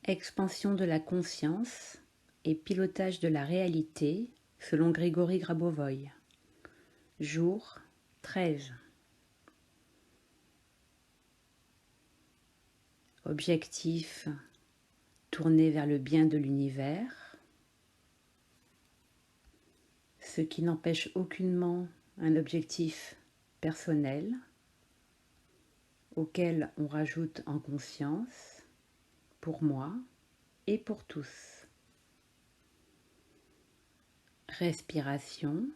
Expansion de la conscience et pilotage de la réalité selon Grigory Grabovoï. Jour 13. Objectif, tourner vers le bien de l'univers, ce qui n'empêche aucunement un objectif personnel auquel on rajoute en conscience pour moi et pour tous. Respiration.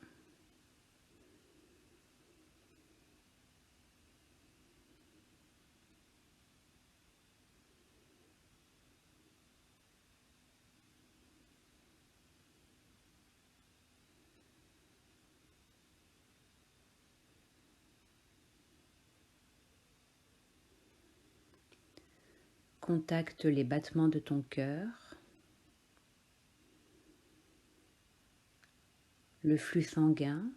Contacte les battements de ton cœur, le flux sanguin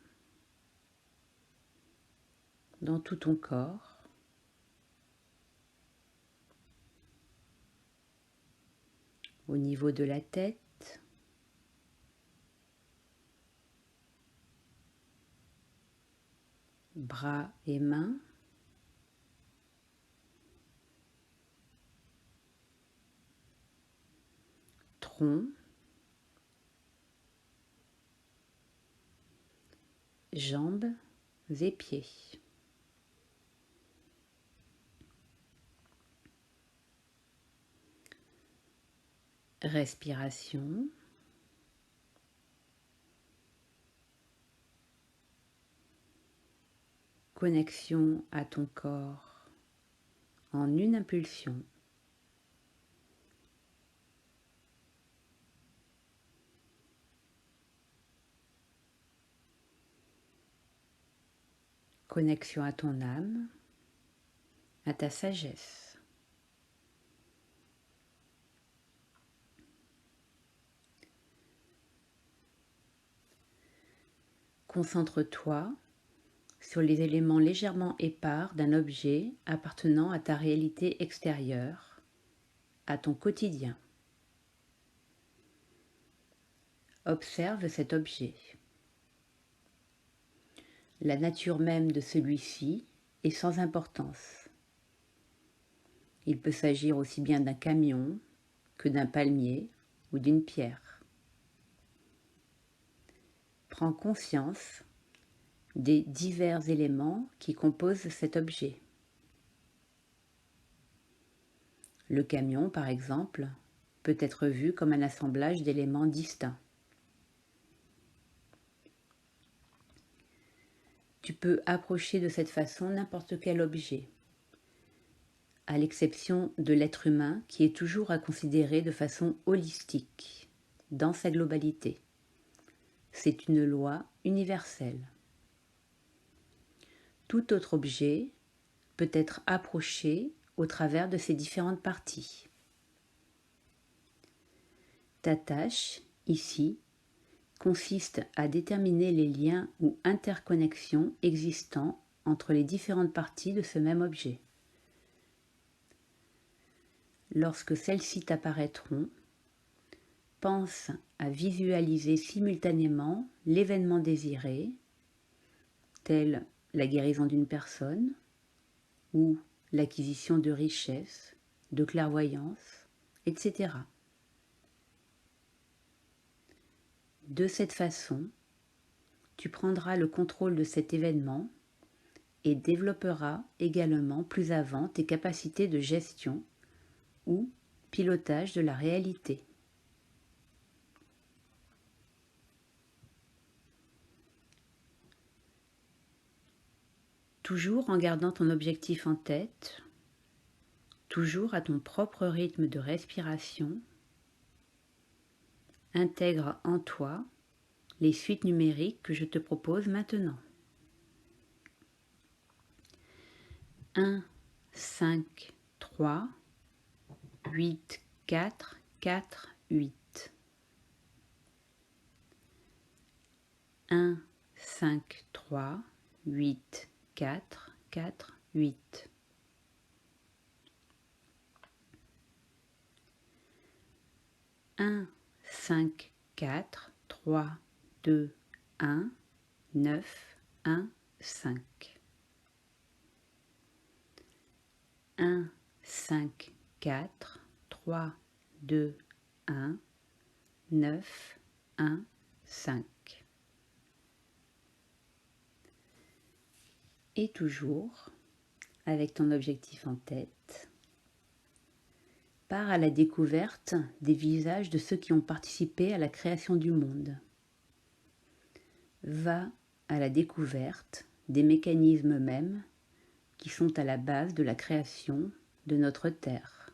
dans tout ton corps, au niveau de la tête, bras et mains, tronc, jambes et pieds. Respiration. Connexion à ton corps en une impulsion. Connexion à ton âme, à ta sagesse. Concentre-toi sur les éléments légèrement épars d'un objet appartenant à ta réalité extérieure, à ton quotidien. Observe cet objet. La nature même de celui-ci est sans importance. Il peut s'agir aussi bien d'un camion que d'un palmier ou d'une pierre. Prends conscience des divers éléments qui composent cet objet. Le camion, par exemple, peut être vu comme un assemblage d'éléments distincts. Tu peux approcher de cette façon n'importe quel objet, à l'exception de l'être humain qui est toujours à considérer de façon holistique, dans sa globalité. C'est une loi universelle. Tout autre objet peut être approché au travers de ses différentes parties. Ta tâche, ici, consiste à déterminer les liens ou interconnexions existants entre les différentes parties de ce même objet. Lorsque celles-ci t'apparaîtront, pense à visualiser simultanément l'événement désiré, tel la guérison d'une personne ou l'acquisition de richesses, de clairvoyance, etc. De cette façon, tu prendras le contrôle de cet événement et développeras également plus avant tes capacités de gestion ou pilotage de la réalité. Toujours en gardant ton objectif en tête, toujours à ton propre rythme de respiration, intègre en toi les suites numériques que je te propose maintenant. 1, 5, 3, 8, 4, 4, 8. 1, 5, 3, 8, 4, 4, 8. 1, 5, 4, 3, 2, 1, 9, 1, 5. 1, 5, 4, 3, 2, 1, 9, 1, 5. Et toujours, avec ton objectif en tête, pars à la découverte des visages de ceux qui ont participé à la création du monde. Va à la découverte des mécanismes mêmes qui sont à la base de la création de notre Terre.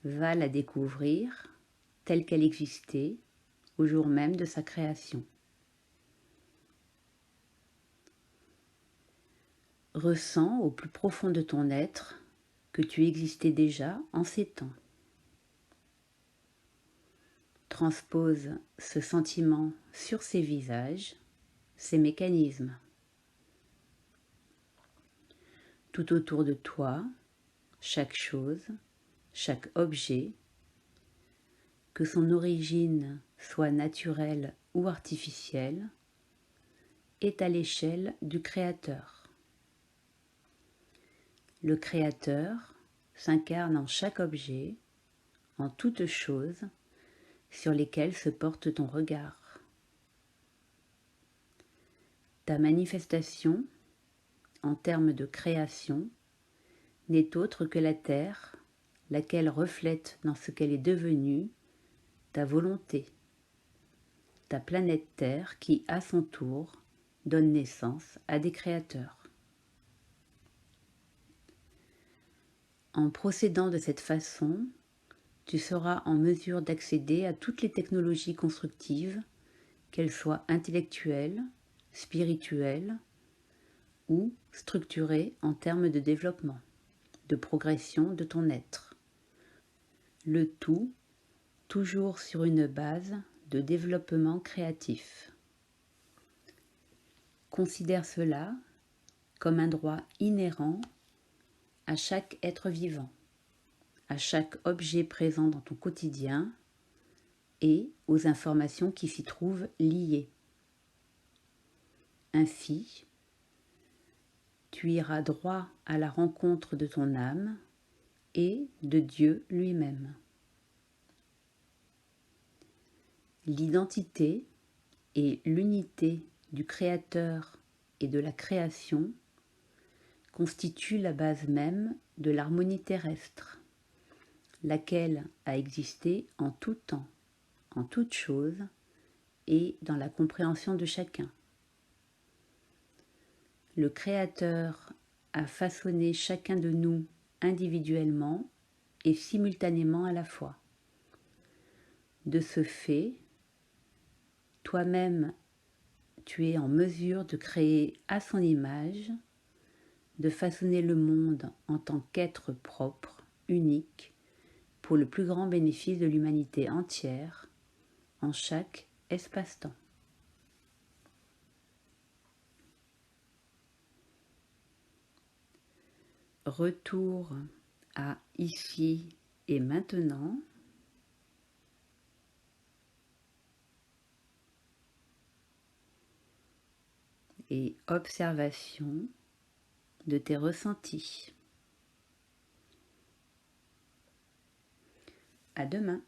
Va la découvrir telle qu'elle existait au jour même de sa création. Ressens au plus profond de ton être que tu existais déjà en ces temps. Transpose ce sentiment sur ces visages, ces mécanismes. Tout autour de toi, chaque chose, chaque objet, que son origine soit naturelle ou artificielle, est à l'échelle du Créateur. Le Créateur s'incarne en chaque objet, en toutes choses sur lesquelles se porte ton regard. Ta manifestation, en termes de création, n'est autre que la Terre, laquelle reflète dans ce qu'elle est devenue ta volonté, ta planète Terre qui, à son tour, donne naissance à des créateurs. En procédant de cette façon, tu seras en mesure d'accéder à toutes les technologies constructives, qu'elles soient intellectuelles, spirituelles ou structurées en termes de développement, de progression de ton être. Le tout, toujours sur une base de développement créatif. Considère cela comme un droit inhérent à chaque être vivant, à chaque objet présent dans ton quotidien et aux informations qui s'y trouvent liées. Ainsi, tu iras droit à la rencontre de ton âme et de Dieu lui-même. L'identité et l'unité du Créateur et de la création constituent la base même de l'harmonie terrestre, laquelle a existé en tout temps, en toute chose et dans la compréhension de chacun. Le Créateur a façonné chacun de nous individuellement et simultanément à la fois. De ce fait, toi-même, tu es en mesure de créer à son image, de façonner le monde en tant qu'être propre, unique, pour le plus grand bénéfice de l'humanité entière, en chaque espace-temps. Retour à ici et maintenant. Et observation de tes ressentis. À demain.